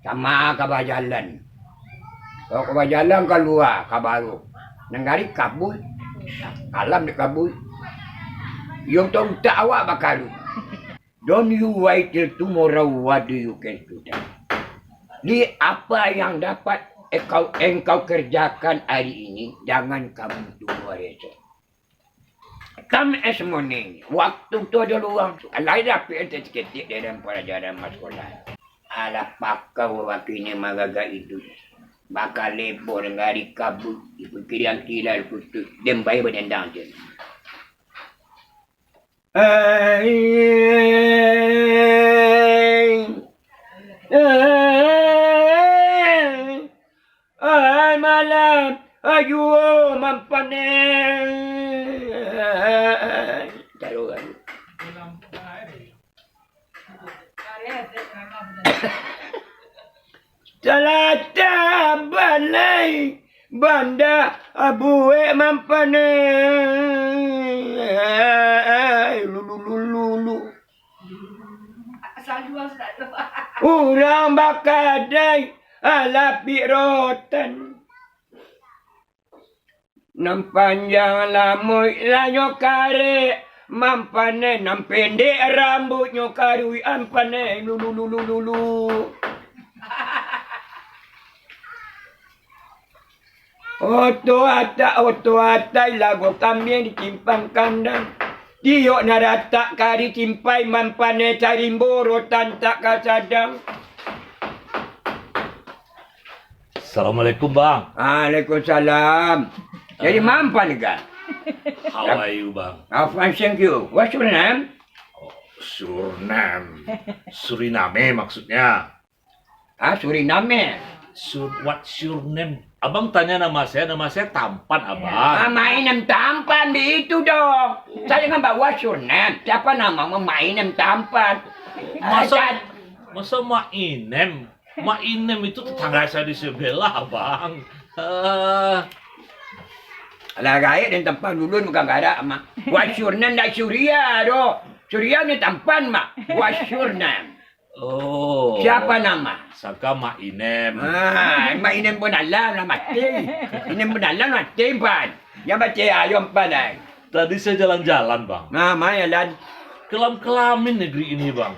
sama kabah jalan. Kalau kabah jalan keluar kabaru. Nengari kabul. Alam di kabul. Yung tahu tak awak bakal. Don't you wait till tomorrow, what do you can do that? Di apa yang dapat engkau kerjakan hari ini, jangan kamu tunggu esok. Come as morning, waktu tu ada luang. Alai rapi ente seketik dalam pelajaran sekolah. Alah pakau wakini magaga itu. Bakal lebor ngari kabut, ipikir yang kilal putus, dembai berdendang je. Malam, ayo mampanen. Taruh. Salata balai banda abue mampanen. Lulu. Asal jual sudah tu. Urang bakadai alapi rotan. Nampanjang lamoy lanyo kare mampane nampendek rambutnya karui ampane lulu. Oto ata lagu kambing ditimpang kandang. Diok narata kari timpai mampane carimboro tantak kasadang. Assalamualaikum bang. Waalaikumsalam. Jadi mampan kan? How are you bang? Fine, thank you. What's your name? Suriname. Suriname maksudnya. Suriname. What's your name? Abang tanya nama saya Tampan abang. Mainem Tampan di itu dong. Saya nggak bawa your name. Siapa nama Mainem Tampan? Masa Mainem? Mainem itu tetangga saya di sebelah abang. Alah gaya dan Tampan dulu bukan ada mak. What's your name? Dah Surya doh. Surya ni Tampan mak. What's your name? Oh. Siapa nama? Sangka Mainem. Mainem pun alam lah mati. Inem pun alam mati pan. Yang baca ayam pandai. Tadi saya jalan-jalan bang. Maya lan. Kelam-kelamin negeri ini bang.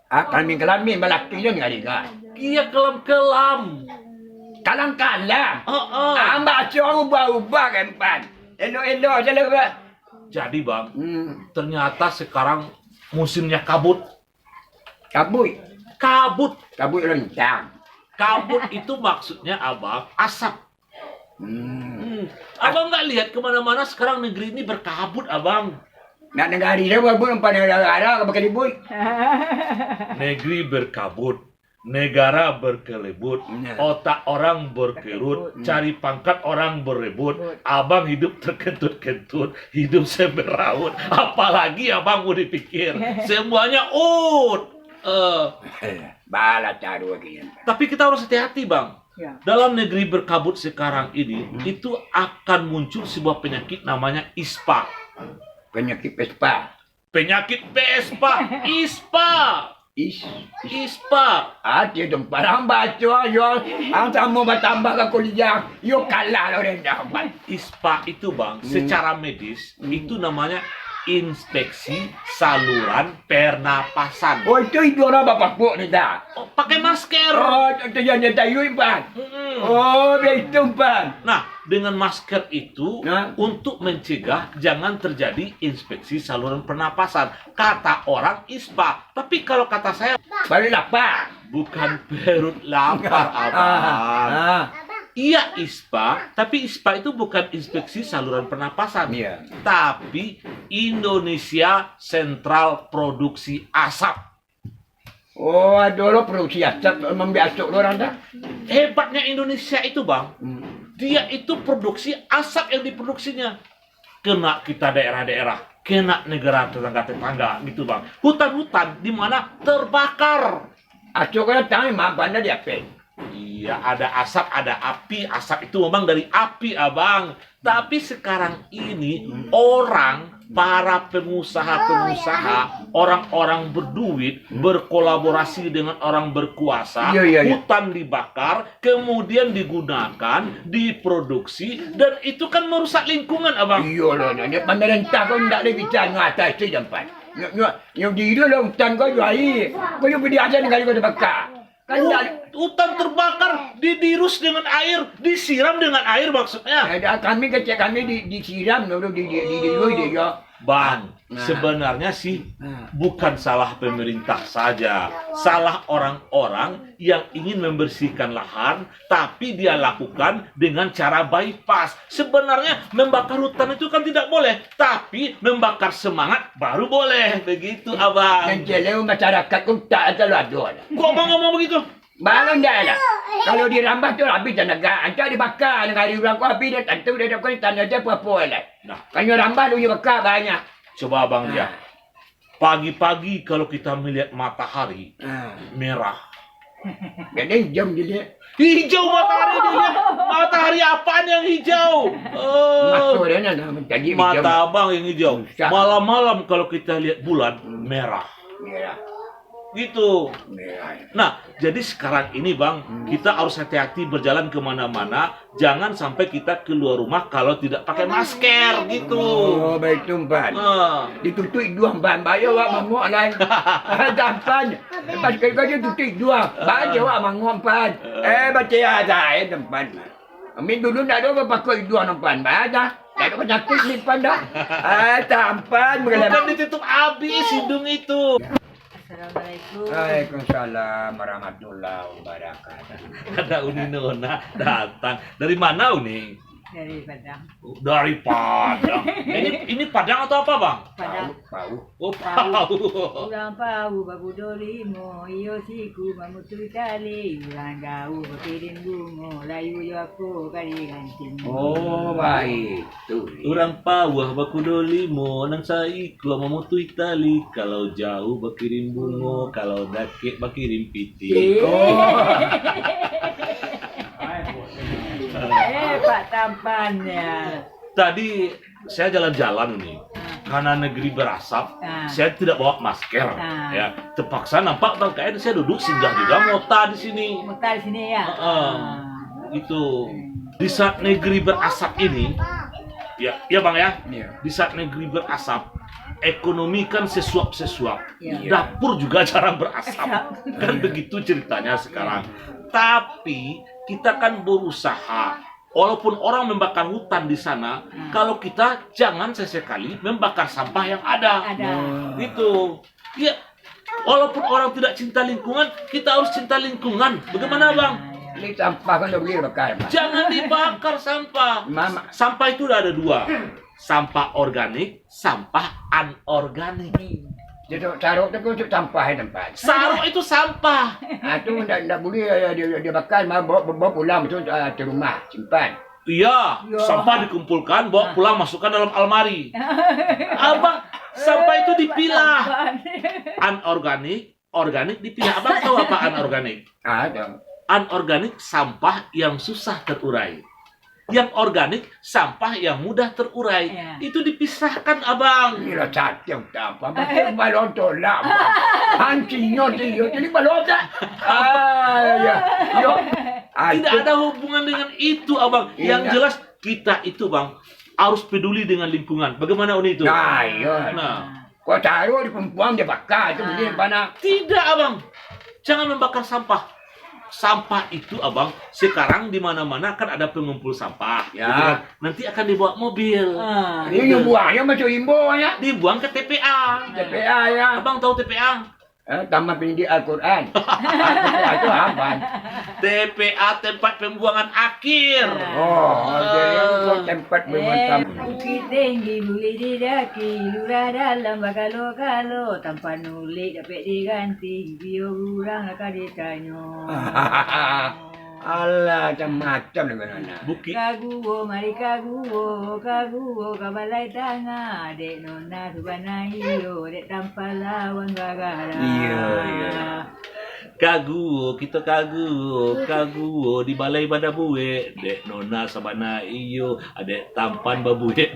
Kelamin balaki je nggak ada. Iya kelam-kelam. Kalang-kalang. Amba cong ubah-ubah kan pan. Elo je lah. Jadi bang, ternyata sekarang musimnya kabut. Kabut Rencang. Kabut itu maksudnya abang asap. Abang nggak lihat kemana-mana sekarang negeri ini berkabut abang. Nak negari dia buat pada negara pakai ribut. Negeri berkabut, negara berkelebut, otak orang berkerut, cari pangkat orang berebut. Abang hidup terkentut-kentut, hidup semeraut. Apalagi abang mau dipikir, semuanya Bala caru lagi. Tapi kita harus hati-hati bang. Ya. Dalam negeri berkabut sekarang ini, itu akan muncul sebuah penyakit namanya ISPA. Penyakit Vespa. Penyakit Vespa, ISPA. Dia tu parang baca yo. Ang tamu bertambah ke kuliah. Yo kalah orang dapat. ISPA itu bang, secara medis itu namanya inspeksi saluran pernapasan. Oh itu orang bapak puk ni dah. Oh, pakai masker. Oh itu yang dia tahu pan. Oh itu pan. Nah, dengan masker itu untuk mencegah jangan terjadi inspeksi saluran pernapasan. Kata orang ISPA. Tapi kalau kata saya Balik lapar. bukan perut lapar abang. Iya ISPA, tapi ISPA itu bukan inspeksi saluran pernapasan. Iya. Tapi Indonesia Sentral Produksi Asap. Oh dulu produksi asap membiasuk orang dah. Hebatnya Indonesia itu bang, dia itu produksi asap yang diproduksinya. Kena kita daerah-daerah, kena negara tetangga-tetangga gitu bang. Hutan-hutan di mana terbakar. Asuk kan tangan mana dia pen. Iya, ada asap, ada api. Asap itu memang dari api, abang. Tapi sekarang ini orang para pengusaha-pengusaha, orang-orang berduit, berkolaborasi dengan orang berkuasa, Iya. hutan dibakar, kemudian digunakan, diproduksi, dan itu kan merusak lingkungan, abang. Iya lah, nak pemerintah kau tak ada bicara dengan atas itu tempat. Yang di itu lah hutan kau jual air. Kau yang pergi aja dengan kau terbakar. Kan tak Hutan terbakar, didirus dengan air, disiram dengan air maksudnya. ada kami kecil kami disiram dulu di dia. Bang, Nah. sebenarnya sih Nah. bukan salah pemerintah saja, salah orang-orang yang ingin membersihkan lahan, tapi dia lakukan dengan cara bypass. Sebenarnya membakar hutan itu kan tidak boleh, tapi membakar semangat baru boleh, begitu abang. Dan jelas masyarakat pun tak ada ada. Kok abang ngomong begitu? Barang dah lah. Kalau dirambah tu habis tenaga. Antar dibakar dengan hari bulan kau habis dia tentu dia dah kau tanda dia apa-apa lah. Nah, Kalau rambah tu dia bakar banyak. coba abang lihat. Pagi-pagi kalau kita melihat matahari merah. Jadi jam dia. Hijau matahari dia. Matahari apaan yang hijau? Mata dia nak menjadi Mata abang yang hijau. Bisa. Malam-malam kalau kita lihat bulan merah. merah. Gitu. Merah. Nah, jadi sekarang ini bang, kita harus hati-hati berjalan kemana-mana. Jangan sampai kita keluar rumah kalau tidak pakai masker gitu. Oh, baik tumpan. Nah, Ditutup dua ban bayar wak manguk lain. Tampan. Lepas kerja tutup dua. Bayar wak manguk pan. Baca ada tempat. Amin dulu nak ada pakai dua nampan. Baca. Tak ada penyakit ni pan dah. Tampan. bukan ditutup habis hidung itu. Assalamualaikum. Waalaikumsalam warahmatullahi wabarakatuh. Ada Uni Nona datang. Dari mana Uni? Dari Padang. Dari Padang. Ini Padang atau apa bang? Padang. Pau. Oh, Pau. Ulang pau babu dolimo iyo siku mamutui kali ulang gau berkirim bungo layu yo aku kali ganting. Oh, baik. Tu. Orang pawah baku dolimo nang saiku memutui tali kalau jauh berkirim bungo kalau dake berkirim piti. Oh. Pak tampannya. Tadi saya jalan-jalan nih karena negeri berasap, saya tidak bawa masker. Ya, terpaksa nampak bang kayaknya saya duduk singgah juga mota di sini. Mutar sini ya. Itu di saat negeri berasap ini, ya bang ya. Iya. Di saat negeri berasap, ekonomi kan sesuap-sesuap. Iya. Dapur juga jarang berasap. Kan begitu ceritanya sekarang. Tapi kita kan berusaha. Walaupun orang membakar hutan di sana, kalau kita jangan sesekali membakar sampah yang ada. Gitu. Ya, walaupun orang tidak cinta lingkungan, kita harus cinta lingkungan. Bagaimana bang? Ini sampah kan dah boleh bakar. Pak. Jangan dibakar sampah. Mama. Sampah itu ada dua. Sampah organik, sampah anorganik. Dia tu taruh tu untuk sampah tempat. Saruk itu sampah. Tu tak boleh dia bakar bawa pulang tu ke rumah simpan. Iya, Ya. sampah dikumpulkan, bawa pulang, masukkan dalam almari. Abang, sampah itu dipilah. Anorganik, organik dipilah. Abang tahu apa anorganik? Ada. Anorganik sampah yang susah terurai. Yang organik sampah yang mudah terurai. Ya. Itu dipisahkan abang. Ini lah cacing tak apa. Macam balon tolak. Hancinya dia. Jadi balon tak. Ya. Yo. Tidak ada hubungan dengan itu abang. Yang Iya. jelas kita itu bang harus peduli dengan lingkungan. Bagaimana Uni itu? Nah, ya. Nah, Kau taruh di perempuan dia bakar. Itu boleh mana. tidak abang. Jangan membakar sampah. Sampah itu abang sekarang di mana-mana kan ada pengumpul sampah. Ya. Gitu kan. Nanti akan dibawa mobil. Ini yang buahnya macam imbo ya. Dibuang ke TPA. TPA ya. Abang tahu TPA? Taman Pendidik Al-Quran. TPA itu apa? TPA tempat pembuangan akhir. Oh, jadi itu tempat bermacam. Bukit tinggi boleh didaki, lurah dalam bakalo-kalo, tanpa nulik dapat diganti, biar orang akan ditanya. Allah, macam-macam dengan anak. Bukit Kaguo, mari kaguo, kaguo, kabalay tanga, dek nona subana iyo, dek tanpa lawan gagara. Iya, iya. kita kagu di balai pada buwe, dek nona sabana iyo, adek tampan babuwe.